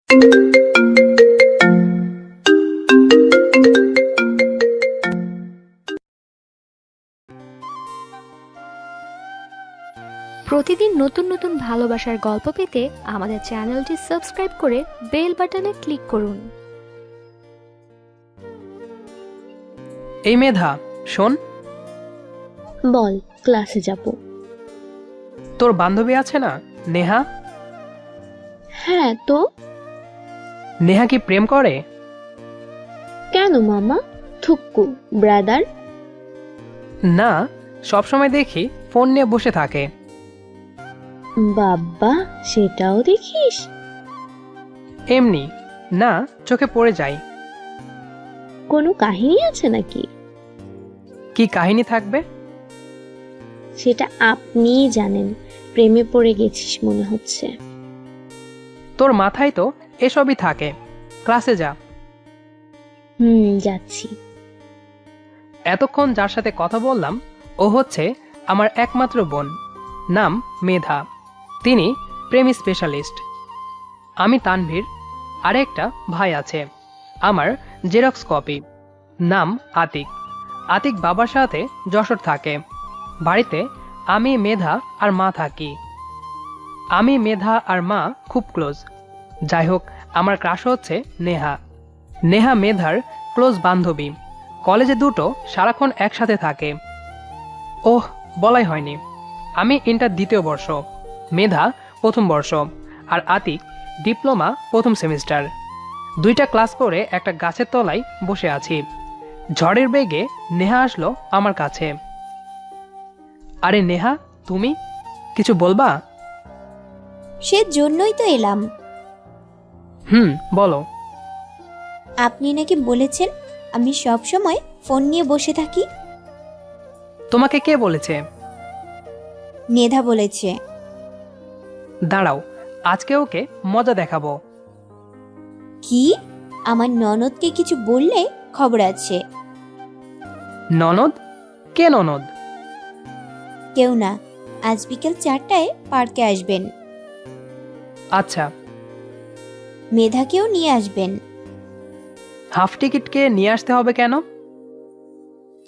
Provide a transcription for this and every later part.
প্রতিদিন নতুন নতুন ভালোবাসার গল্প পেতে আমাদের চ্যানেলটি সাবস্ক্রাইব করে বেল বাটনে ক্লিক করুন। এই মেধা, শোন। বল, ক্লাসে যাব। তোর বান্ধবী আছে না, নেহা? হ্যাঁ তো। নেহা কি প্রেম করে? কেন মামা? থুক্কু ব্রাদার। না, সবসময় দেখি ফোন নিয়ে বসে থাকে। বাবা, সেটাও দেখিস? এমনি না, চোখে পড়ে যায়। কোনো কাহিনী আছে নাকি? কি কাহিনী থাকবে? সেটা আপনিই জানেন। প্রেমে পড়ে গেছিস মনে হচ্ছে। তোর মাথায় তো এসবই থাকে। ক্লাসে যা। যাচ্ছি। এতক্ষণ যার সাথে কথা বললাম ও হচ্ছে আমার একমাত্র বোন, নাম মেধা। তিনি প্রেমী স্পেশালিস্ট। আমি তানভীর। আরেকটা ভাই আছে, আমার জেরক্স কপি, নাম আতিক। আতিক বাবার সাথে যশোর থাকে। বাড়িতে আমি, মেধা আর মা থাকি। আমি, মেধা আর মা খুব ক্লোজ। যাই হোক, আমার ক্রাশ হচ্ছে নেহা। নেহা মেধার ক্লোজ বান্ধবী। কলেজে দুটো সারাক্ষণ একসাথে থাকে। ওহ, বলাই হয়নি, আমি ইন্টার দ্বিতীয় বর্ষ, মেধা প্রথম বর্ষ, আর আতিক ডিপ্লোমা প্রথম সেমিস্টার। দুইটা ক্লাস করে একটা গাছের তলায় বসে আছি। ঝড়ের বেগে নেহা আসলো আমার কাছে। আরে নেহা, তুমি কিছু বলবা? সে জন্যই তো এলাম। বলো। আপনি নাকি বলেছেন আমি সব সময় ফোন নিয়ে বসে থাকি। তোমাকে কে বলেছে? মেধা বলেছে। দাঁড়াও, আজকে ওকে মজা দেখাবো। কি? আমার ননদকে কিছু বললে খবর আছে। ননদ? কে ননদ? কেউ না, আজ বিকেল 4টায় পার্কে আসবেন। আচ্ছা। মেধাকেও নিয়ে আসবেন। হাফ টিকিটকে নিয়ে আসতে হবে কেন?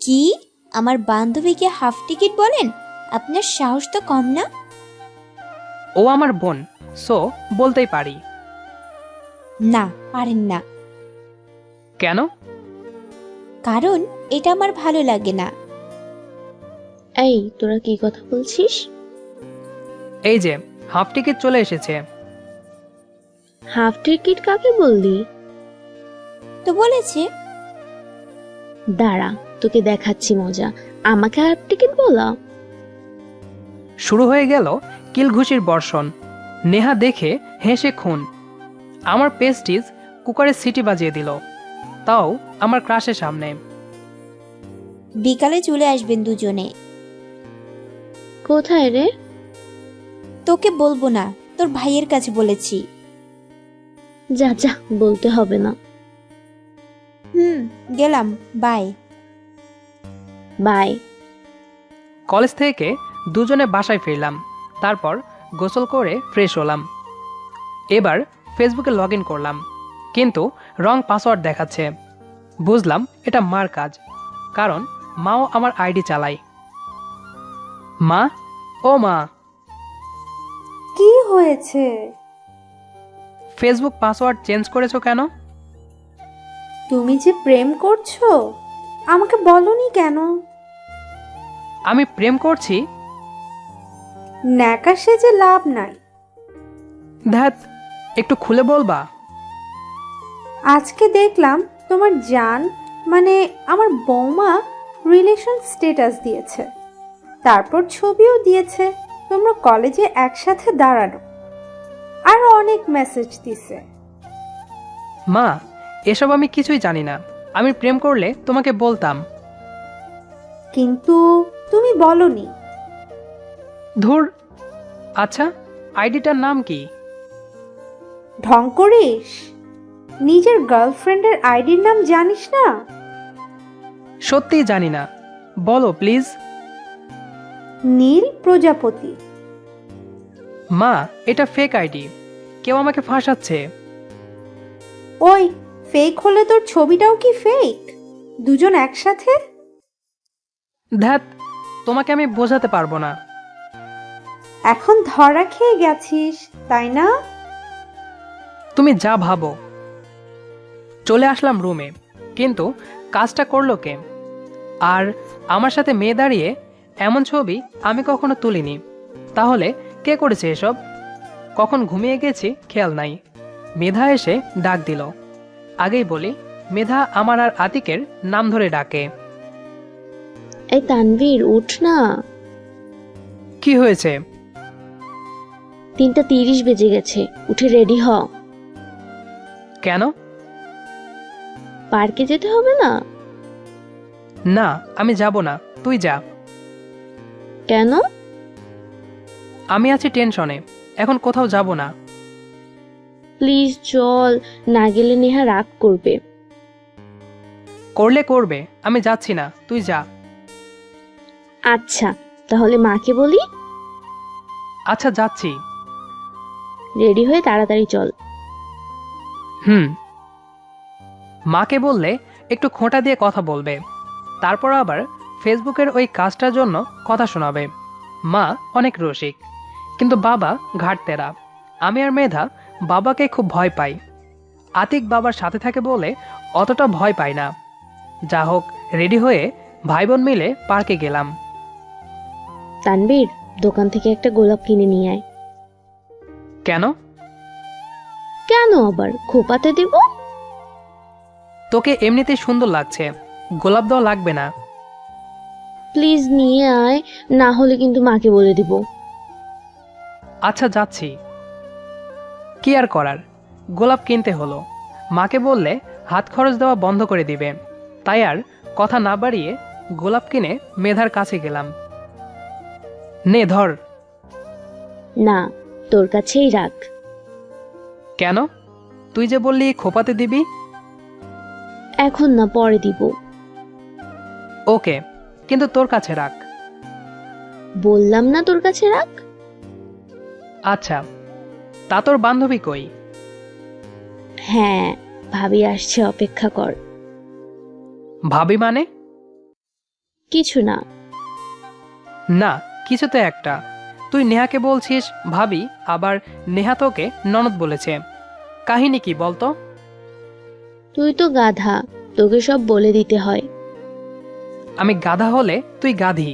কি? আমার বান্ধবীকে হাফ টিকিট বলেন? আপনার সাহস তো কম না। ও আমার বোন, সো বলতেই পারি। না, পারেন না। কেন? কারণ এটা আমার ভালো লাগে না। এই, তোরা কি কথা বলছিস? এই যে হাফ টিকিট চলে এসেছে। হাফ টিকিট কাকে বললি? তো বলেছে। দাঁড়া, তোকে দেখাচ্ছি মজা। আমাকে হাফ টিকিট বলা? শুরু হয়ে গেল কিলঘুষির বর্ষণ। নেহা দেখে হেসে খুন। আমার পেস্টিজ কুকারে সিটি বাজিয়ে দিল, তাও আমার ক্রাশের সামনে। বিকালে চলে আসবেন দুজনে। কোথায় রে? তোকে বলবো না, তোর ভাইয়ের কাছে বলেছি। যা যা, বলতে হবে না। গেলাম, বাই। বাই। কলেজ থেকে দুজনে বাসায় ফিরলাম। তারপর গোসল করে ফ্রেশ হলাম। এবার ফেসবুকে লগ ইন করলাম, কিন্তু রং পাসওয়ার্ড দেখাচ্ছে। বুঝলাম এটা মার কাজ, কারণ মাও আমার আইডি চালায়। মা, ও মা। কি হয়েছে? ফেসবুক পাসওয়ার্ড চেঞ্জ করেছো কেন? তুমি যে প্রেম করছো, আমাকে বলনি কেন? আমি প্রেম করছি? ন্যাকা সেজে লাভ নাই। ধ্যাত, একটু খুলে বলবা? আজকে দেখলাম তোমার জান, মানে আমার বৌমা, রিলেশন স্ট্যাটাস দিয়েছে। তারপর ছবিও দিয়েছে তোমরা কলেজে একসাথে দাঁড়ানো। আর অনেক মেসেজ দিছে। মা, এসব আমি কিছুই জানি না। আমি প্রেম করলে তোমাকে বলতাম। কিন্তু তুমি বলনি। ধুর। আচ্ছা, আইডিটার নাম কি? ঢং করিস? নিজের গার্লফ্রেন্ডের আইডির নাম জানিস না? সত্যিই জানি না, বলো প্লিজ। নীল প্রজাপতি। মা, এটা ফেক আইডি, কেউ আমাকে ফাঁসাচ্ছে। ওই, ফেক হলে তোর ছবিটাও কি ফেক? দুজন একসাথে? ধ্যাত, তোমাকে আমি বোঝাতে পারবো না। এখন ধরা খেয়ে গেছিস, তাই না? তুমি যা ভাবো। চলে আসলাম রুমে, কিন্তু কাজটা করলো কে? আর আমার সাথে মেয়ে দাঁড়িয়ে এমন ছবি আমি কখনো তুলিনি। তাহলে কে করেছে এসব? কখন ঘুমিয়ে গেছি খেয়াল নাই। মেধা এসে ডাক দিল। আগেই বলি, মেধা আমার আর আতিকের নাম ধরে ডাকে। এই তানভীর, উঠ না। কি হয়েছে? 3:30 বেজে গেছে, উঠে রেডি হ। কেন? পার্কে যেতে হবে না? না, আমি যাব না, তুই যা। কেন? আমি আছি টেনশনে, এখন কোথাও যাব না। প্লিজ চল, না গেলে নেহা রাগ করবে। করলে করবে, আমি যাচ্ছি না, তুই যা। আচ্ছা, তাহলে মাকে বলি। আচ্ছা, যাচ্ছি। রেডি হয়ে তাড়াতাড়ি চল। হুম। মাকে বললে একটু খোঁটা দিয়ে কথা বলবে, তারপর আবার ফেসবুকের ওই কাজটার জন্য কথা শোনাবে। মা অনেক রসিক, কিন্তু বাবা ঘাটতেরা। আমি আর মেধা বাবাকে খুব ভয় পাই। আতিক বাবার সাথে থাকে বলে অতটা ভয় পাই না। যা হোক, রেডি হয়ে ভাই বোন মিলে পার্কে গেলাম। তানভীর, দোকান থেকে একটা গোলাপ কিনে নিয়ে আয়। কেন? কেন আবার, খোপাতে দিব। তোকে এমনিতেই সুন্দর লাগছে, গোলাপ দেওয়া লাগবে না। প্লিজ নিয়ে আয়, না হলে কিন্তু মাকে বলে দিব। আচ্ছা, যাচ্ছি। কি আর করার, গোলাপ কিনতে হলো। মাকে বললে হাত খরচ দেওয়া বন্ধ করে দিবে, তাই আর কথা না বাড়িয়ে গোলাপ কিনে মেধার কাছে গেলাম। নে ধর। না, তোর কাছেই রাখ। কেন? তুই যে বললি খোপাতে দিবি। এখন না, পরে দিব। ওকে, কিন্তু তোর কাছে রাখ। বললাম না তোর কাছে রাখ। আচ্ছা, তা তোর বান্ধবী কই? হ্যাঁ, ভাবি আসছে, অপেক্ষা কর। ভাবি মানে? কিছু না। না, কিছু তো একটা। তুই নেহাকে বলছিস ভাবি, আবার নেহা তোকে ননদ বলেছে। কাহিনী কি বলতো? তুই তো গাধা, তোকে সব বলে দিতে হয়। আমি গাধা হলে তুই গাধি।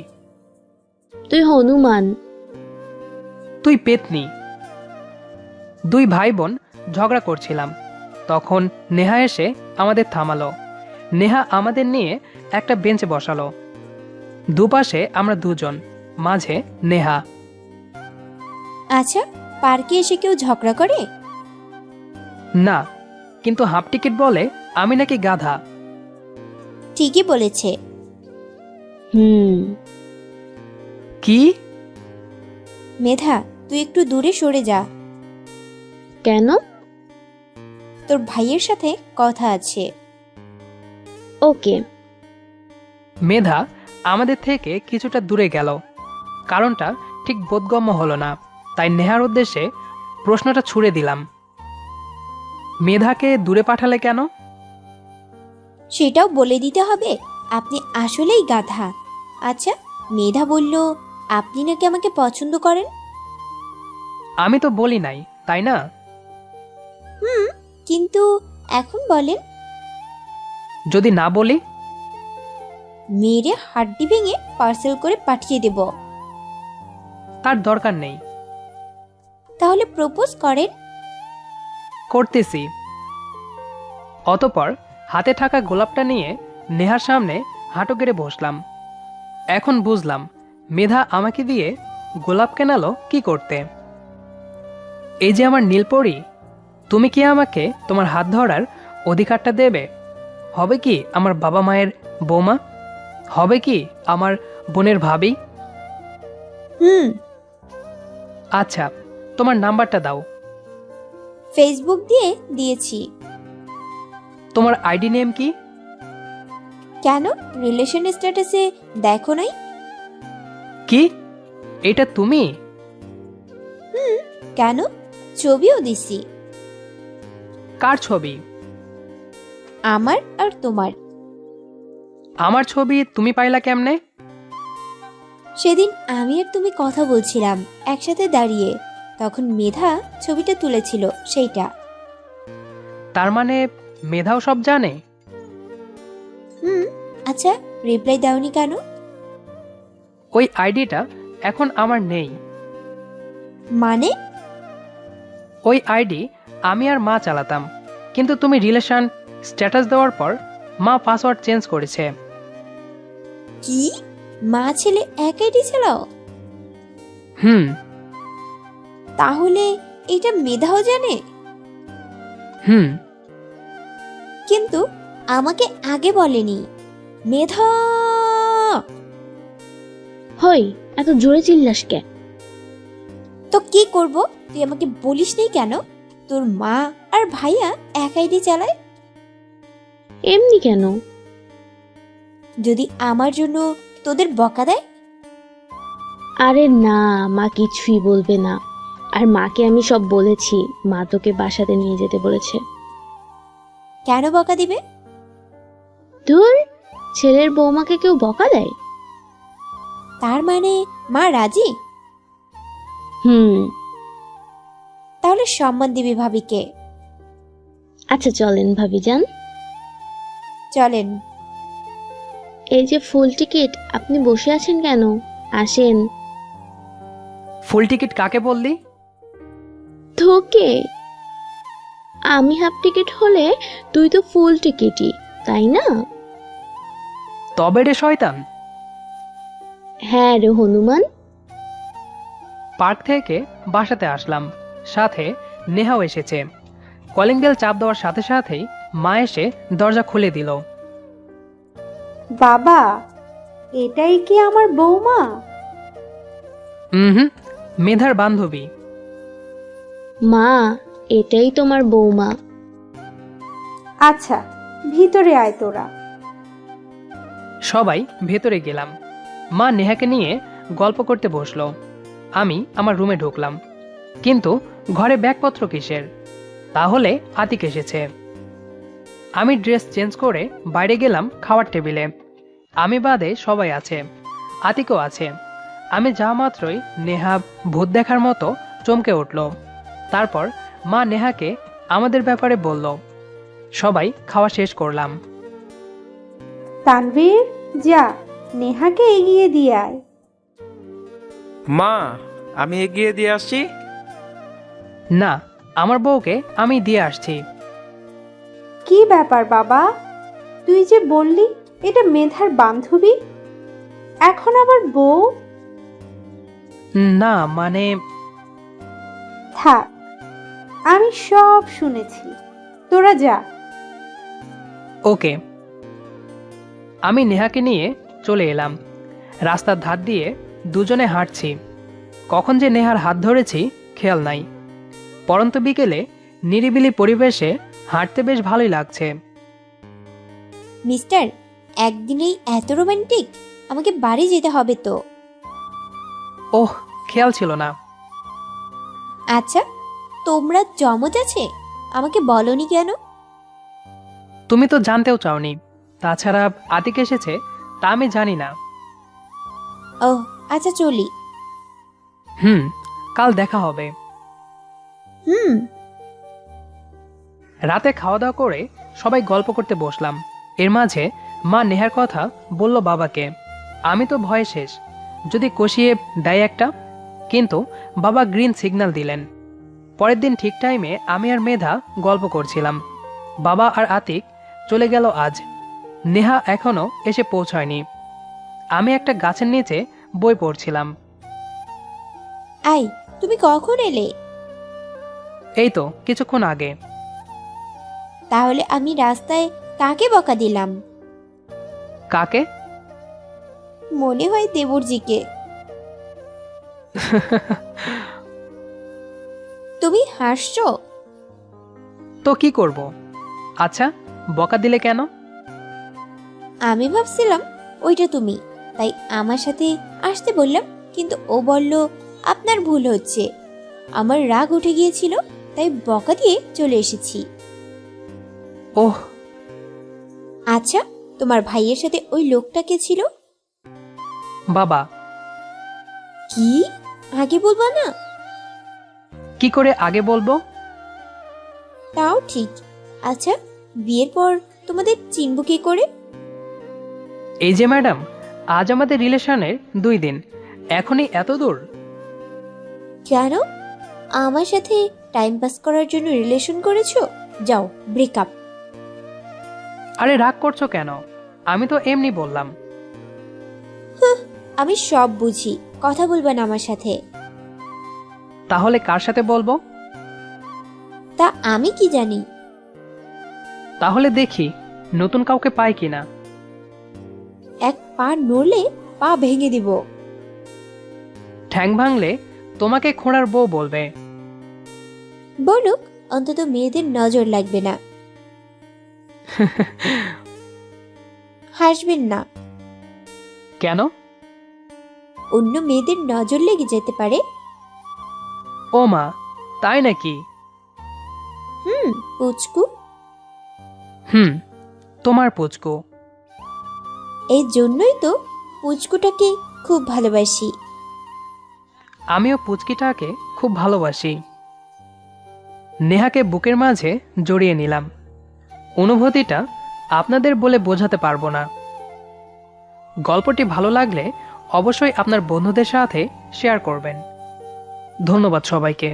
তুই হনুমান। তুই পেতনি। দুই ভাই বোন ঝগড়া করছিলাম, তখন নেহা এসে আমাদের থামালো। নেহা আমাদের নিয়ে একটা বেঞ্চে বসালো। দুপাশে আমরা দুজন, মাঝে নেহা। আচ্ছা, পার্কে এসে কেউ ঝগড়া করে? না, কিন্তু হাফ টিকিট বলে আমি নাকি গাধা। ঠিকই বলেছে। কি? মেধা, তুই একটু দূরে সরে যা। কেন? তোর ভাইয়ের সাথে কথা আছে। ওকে। মেধা আমাদের থেকে কিছুটা দূরে গেল। কারণটা ঠিক বোধগম্য হলো না, তাই নেহার উদ্দেশ্যে প্রশ্নটা ছুড়ে দিলাম। মেধাকে দূরে পাঠালে কেন? সেটাও বলে দিতে হবে? আপনি আসলেই গাধা। আচ্ছা, মেধা বলল আপনি নাকি আমাকে পছন্দ করেন। আমি তো বলি নাই, তাই না? কিন্তু এখন বলেন। যদি না বলি? মেরে হাড্ডি ভেঙে পার্সেল করে পাঠিয়ে দেব। তার দরকার নেই। তাহলে প্রপোজ করেন। করতেছি। অতপর হাতে থাকা গোলাপটা নিয়ে নেহার সামনে হাঁটু গেড়ে বসলাম। এখন বুঝলাম মেধা আমাকে দিয়ে গোলাপ কেনালো কি করতে। এই যে আমার নীলপরি, তুমি কি আমাকে তোমার হাত ধরার অধিকারটা দেবে? হবে কি আমার বাবা মায়ের বৌমা? হবে কি আমার বোনের ভাবি? আচ্ছা, তোমার নাম্বারটা দাও। ফেসবুক দিয়ে দিয়েছি। তোমার আইডি নেম কি? কেন, রিলেশন স্ট্যাটাসে দেখো নাই? কি? এটা তুমি? কেন, ছবিও দিছি। কার ছবি? আমার আর তোমার। আমার ছবি তুমি পাইলা কেমনে? সেদিন আমি আর তুমি কথা বলছিলাম একসাথে দাঁড়িয়ে, তখন মেধা ছবিটা তুলেছিল সেইটা। তার মানে মেধাও সব জানে? হুম। আচ্ছা, রিপ্লাই দাওনি কেন? ওই আইডিটা এখন আমার নেই। মানে? ওই আইডি আমি আর মা চালাতাম, কিন্তু তুমি রিলেশন স্ট্যাটাস দেওয়ার পর মা পাসওয়ার্ড চেঞ্জ করেছে। কি? মা ছেলে এক আইডি চালাও? হুম। তাহলে এটা মেধাও জানে? হুম। কিন্তু আমাকে আগে বলেনি। মেধা! হই, এত জোরে চিল্লাস কে? তো কি করব? তুই আমাকে বলিস নি কেন তোর মা আর ভাইয়া এক আইডি চালায়? এমনি কেন? যদি আমার জন্য তোদের বকা দেয়? আরে না, মা কিছুই বলবে না। আর মাকে আমি সব বলেছি, মা তোকে বাসাতে নিয়ে যেতে বলেছে। কেন বকা দিবে? ধুর, ছেলের বৌমাকে কেউ বকা দেয়? তার মানে মা রাজি? হুম। তাহলে সম্মান দিবি ভাবিকে। আচ্ছা চলেন ভাবি যান। চলেন। এই যে ফুল টিকিট, আপনি বসে আছেন কেন? আসেন। ফুল টিকিট কাকে বললি? তোকে। আমি হাফ টিকিট হলে তুই তো ফুল টিকিটই, তাই না? তবে রে শয়তান। হ্যাঁ রে হনুমান। পার্ক থেকে বাসাতে আসলাম, সাথে নেহাও এসেছে। কলিং বেল চাপ দেওয়ার সাথে সাথেই মা এসে দরজা খুলে দিল। বাবা, এটাই কি আমার বৌমা? হুম, মেধার বান্ধবী। মা, এটাই তোমার বৌমা। আচ্ছা, ভিতরে আয় তোরা। সবাই ভেতরে গেলাম। মা নেহাকে নিয়ে গল্প করতে বসলো। আমি আমার রুমে ঢুকলাম, কিন্তু ঘরে ব্যাগপত্র কিসের? তাহলে আতিক এসেছে। আমি ড্রেস চেঞ্জ করে বাইরে গেলাম খাওয়ার টেবিলে। আমি বাদে সবাই আছে, আতিকও আছে। আমি যা মাত্রই নেহা ভূত দেখার মতো চমকে উঠল। তারপর মা নেহাকে আমাদের ব্যাপারে বলল। সবাই খাওয়া শেষ করলাম। তানভীর, যা নেহাকে এগিয়ে দিয়ে আয়। মা, আমি এগিয়ে দিয়ে আসছি। না, আমার বউকে আমি দিয়ে আসছি। কি ব্যাপার বাবা? তুই যে বললি এটা মেধার বান্ধবী, এখন আবার বউ? না মানে থাক, আমি সব শুনেছি, তোরা যা। ওকে। আমি নেহাকে নিয়ে চলে এলাম। রাস্তার ধার দিয়ে দুজনে হাঁটছি। কখন যে নেহার হাত ধরেছি খেয়াল নাই। পরন্ত বিকেলে নিরিবিলি পরিবেশে হাঁটতে বেশ ভালোই লাগছে। মিস্টার, একদিনেই এত রোমান্টিক? আমাকে বাড়ি যেতে হবে তো। ওহ, খেয়াল ছিল না। আচ্ছা, তোমরা জমজ আছে? আমাকে বলনি কেন? তুমি তো জানতেও চাওনি। তাছাড়া আতিক এসেছে তা আমি জানি না। ওহ আচ্ছা, চলি। হুম, কাল দেখা হবে। হুম। রাতে খাওয়া দাওয়া করে সবাই গল্প করতে বসলাম। এর মাঝে মা নেহার কথা বলল বাবাকে। আমি তো ভয়ে শেষ, যদি কষিয়ে দেয় একটা। কিন্তু বাবা গ্রিন সিগন্যাল দিলেন। পরের দিন ঠিক টাইমে আমি আর মেধা গল্প করছিলাম। বাবা আর আতিক চলে গেল আজ। নেহা এখনো এসে পৌঁছায়নি। আমি একটা গাছের নিচে বই পড়ছিলাম। আই, তুমি কখন এলে? এই তো কিছুক্ষণ আগে। তাহলে আমি রাস্তায় কাকে বকা দিলাম? কাকে? মনে হয় দেবরজিকে। তুমি হাসছো? তো কি করব? আচ্ছা, বকা দিলে কেন? আমি ভাবছিলাম ওইটা তুমি, তাই আমার সাথে আসতে বললাম, কিন্তু ও বলল আপনার ভুল হচ্ছে। আমার রাগ উঠে গিয়েছিল, তাই বকা দিয়ে চলে এসেছি। ওহ, আচ্ছা, তোমার ভাইয়ের সাথে ওই লোকটা কে ছিল? বাবা। কি? আগে বলবা না? কি করে আগে বলবো? তাও ঠিক। আচ্ছা, বিয়ের পর তোমাদের চিনব কি করে? এই যে ম্যাডাম, আজ আমাদের রিলেশনের 2 দিন, এখনই এত দূর? কেন? আমার সাথে টাইম পাস করার জন্য রিলেশন করেছো? যাও, ব্রেকআপ। আরে রাগ করছো কেন? আমি তো এমনি বললাম। আমি সব বুঝি, কথা বলবা না আমার সাথে। তাহলে কার সাথে বলবো? তা আমি কি জানি? তাহলে দেখি নতুন কাউকে পাই কিনা। এক পা নড়লে পা ভেঙে দিব। ঠ্যাং ভাঙলে তোমাকে খোঁড়ার বউ বলবে। বলুক, অন্তত মেয়েদের নজর লাগবে না। হাসবেন না। কেন? অন্য মেয়েদের নজর লেগে যেতে পারে। ও মা, তাই নাকি? পুচকু। তোমার পুচকু। এই জন্যই তো পুচকুটাকে খুব ভালোবাসি। আমিও পুচকিটাকে খুব ভালোবাসি। নেহাকে বুকের মাঝে জড়িয়ে নিলাম। অনুভূতিটা আপনাদের বলে বোঝাতে পারবো না। গল্পটি ভালো লাগলে অবশ্যই আপনার বন্ধুদের সাথে শেয়ার করবেন। ধন্যবাদ সবাইকে।